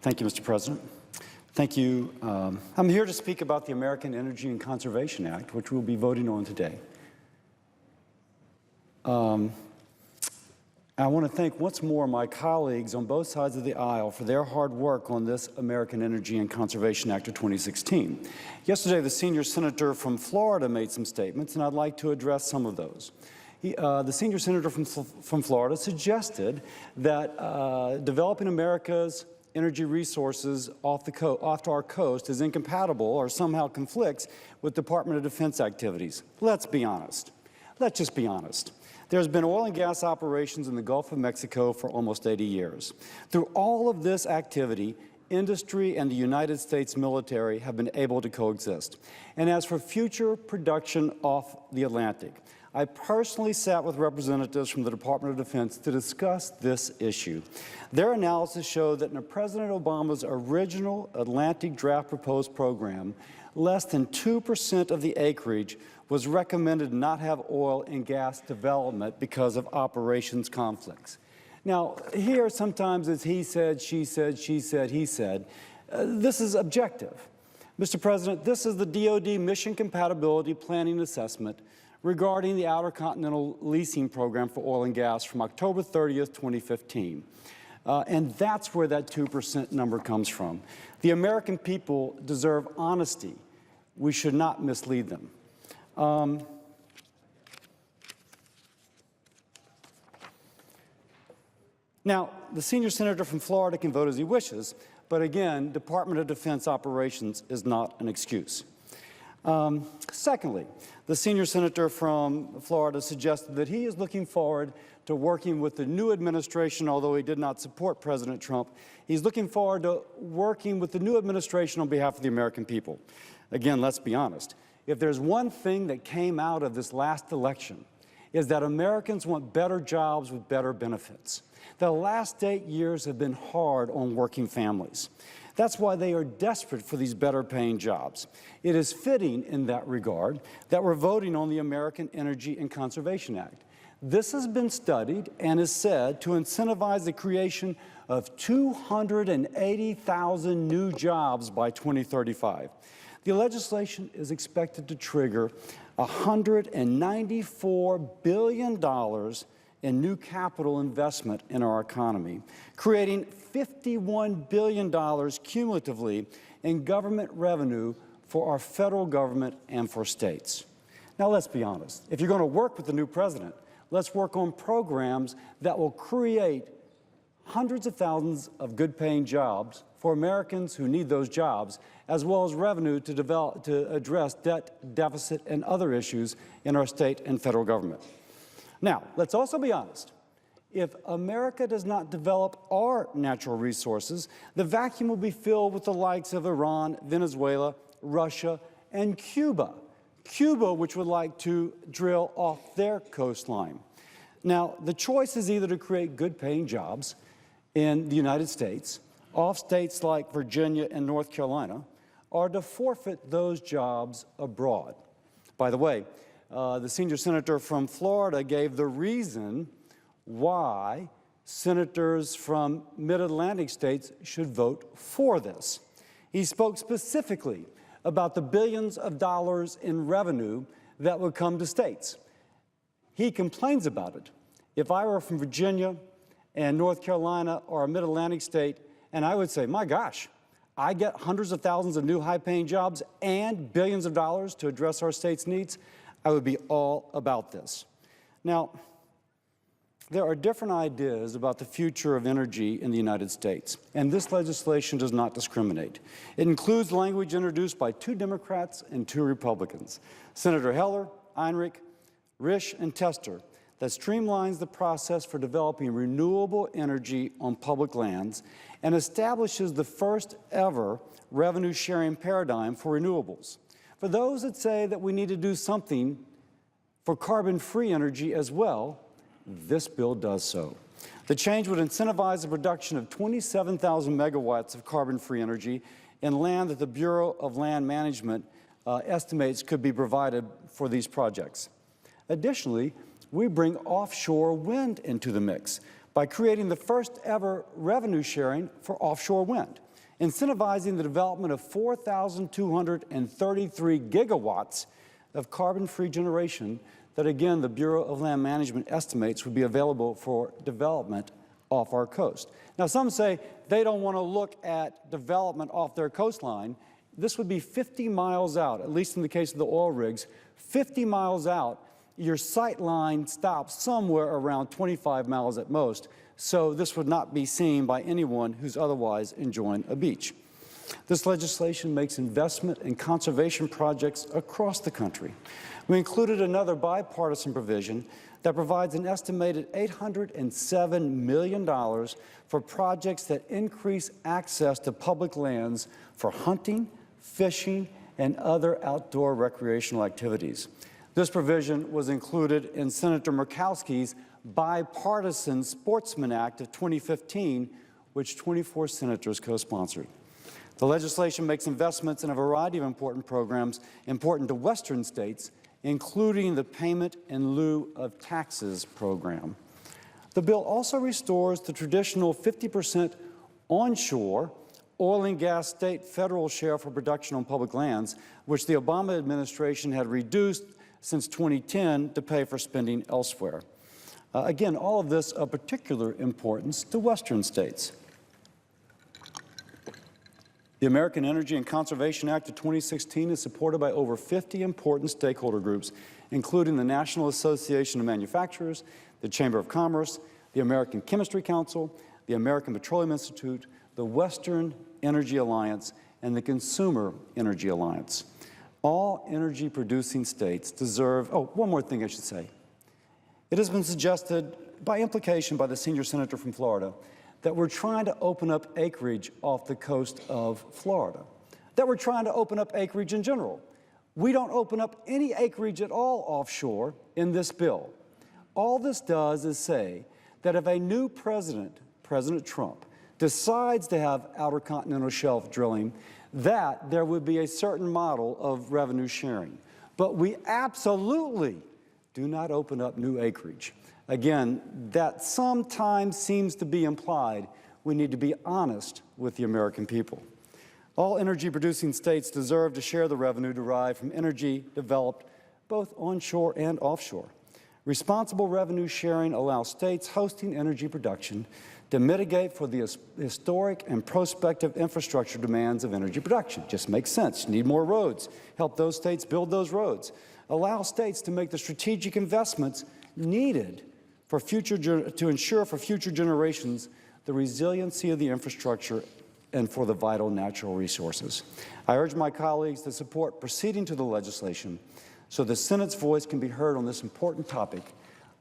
Thank you, Mr. President. Thank you. I'm here to speak about the American Energy and Conservation Act, which we'll be voting on today. I want to thank once more my colleagues on both sides of the aisle for their hard work on this American Energy and Conservation Act of 2016. Yesterday, the senior senator from Florida made some statements, and I'd like to address some of those. The senior senator from Florida suggested that developing America's energy resources off our coast is incompatible or somehow conflicts with Department of Defense activities. Let's be honest. Let's just be honest. There's been oil and gas operations in the Gulf of Mexico for almost 80 years. Through all of this activity, industry and the United States military have been able to coexist. And as for future production off the Atlantic, I personally sat with representatives from the Department of Defense to discuss this issue. Their analysis showed that in President Obama's original Atlantic Draft Proposed program, less than 2% of the acreage was recommended not have oil and gas development because of operations conflicts. Now, here sometimes it's he said, she said, she said, he said. This is objective. Mr. President, this is the DoD Mission Compatibility Planning Assessment regarding the Outer Continental Leasing Program for oil and gas from October 30th, 2015. And that's where that 2% number comes from. The American people deserve honesty. We should not mislead them. Now, the senior senator from Florida can vote as he wishes, but again, Department of Defense operations is not an excuse. Secondly, the senior senator from Florida suggested that he is looking forward to working with the new administration, although he did not support President Trump. He's looking forward to working with the new administration on behalf of the American people. Again, let's be honest. If there's one thing that came out of this last election, is that Americans want better jobs with better benefits. The last 8 years have been hard on working families. That's why they are desperate for these better-paying jobs. It is fitting in that regard that we're voting on the American Energy and Conservation Act. This has been studied and is said to incentivize the creation of 280,000 new jobs by 2035. The legislation is expected to trigger $194 billion in new capital investment in our economy, creating $51 billion cumulatively in government revenue for our federal government and for states. Now, let's be honest. If you're going to work with the new president, let's work on programs that will create hundreds of thousands of good-paying jobs for Americans who need those jobs, as well as revenue to address debt, deficit, and other issues in our state and federal government. Now, let's also be honest. If America does not develop our natural resources, the vacuum will be filled with the likes of Iran, Venezuela, Russia, and Cuba. Cuba, which would like to drill off their coastline. Now, the choice is either to create good-paying jobs in the United States, off states like Virginia and North Carolina, or to forfeit those jobs abroad. By the way, the senior senator from Florida gave the reason why senators from mid-Atlantic states should vote for this. He spoke specifically about the billions of dollars in revenue that would come to states. He complains about it. If I were from Virginia and North Carolina or a mid-Atlantic state, and I would say, my gosh, I get hundreds of thousands of new high-paying jobs and billions of dollars to address our state's needs, I would be all about this. Now, there are different ideas about the future of energy in the United States, and this legislation does not discriminate. It includes language introduced by 2 Democrats and 2 Republicans, Senator Heller, Heinrich, Risch, and Tester, that streamlines the process for developing renewable energy on public lands and establishes the first ever revenue-sharing paradigm for renewables. For those that say that we need to do something for carbon-free energy as well, this bill does so. The change would incentivize the production of 27,000 megawatts of carbon-free energy in land that the Bureau of Land Management estimates could be provided for these projects. Additionally, we bring offshore wind into the mix by creating the first ever revenue sharing for offshore wind. incentivizing the development of 4,233 gigawatts of carbon-free generation that, again, the Bureau of Land Management estimates would be available for development off our coast. Now, some say they don't want to look at development off their coastline. This would be 50 miles out, at least in the case of the oil rigs. 50 miles out, your sight line stops somewhere around 25 miles at most, so this would not be seen by anyone who's otherwise enjoying a beach. This legislation makes investment in conservation projects across the country. We included another bipartisan provision that provides an estimated $807 million for projects that increase access to public lands for hunting, fishing, and other outdoor recreational activities. This provision was included in Senator Murkowski's Bipartisan Sportsman Act of 2015, which 24 senators co-sponsored. The legislation makes investments in a variety of important programs important to Western states, including the Payment in Lieu of Taxes program. The bill also restores the traditional 50% onshore oil and gas state federal share for production on public lands, which the Obama administration had reduced since 2010 to pay for spending elsewhere. Again, all of this of particular importance to Western states. The American Energy and Conservation Act of 2016 is supported by over 50 important stakeholder groups, including the National Association of Manufacturers, the Chamber of Commerce, the American Chemistry Council, the American Petroleum Institute, the Western Energy Alliance, and the Consumer Energy Alliance. All energy-producing states deserve, one more thing I should say. It has been suggested, by implication by the senior senator from Florida, that we're trying to open up acreage off the coast of Florida, that we're trying to open up acreage in general. We don't open up any acreage at all offshore in this bill. All this does is say that if a new president, President Trump, decides to have outer continental shelf drilling, that there would be a certain model of revenue sharing. But we absolutely do not open up new acreage. Again, that sometimes seems to be implied. We need to be honest with the American people. All energy-producing states deserve to share the revenue derived from energy developed both onshore and offshore. Responsible revenue sharing allows states hosting energy production to mitigate for the historic and prospective infrastructure demands of energy production. Just makes sense. You need more roads. Help those states build those roads. Allow states to make the strategic investments needed for to ensure for future generations the resiliency of the infrastructure and for the vital natural resources. I urge my colleagues to support proceeding to the legislation so the Senate's voice can be heard on this important topic.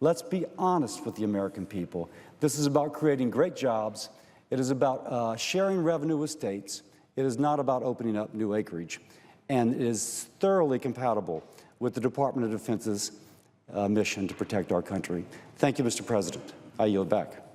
Let's be honest with the American people. This is about creating great jobs. It is about sharing revenue with states. It is not about opening up new acreage. And it is thoroughly compatible with the Department of Defense's mission to protect our country. Thank you, Mr. President. I yield back.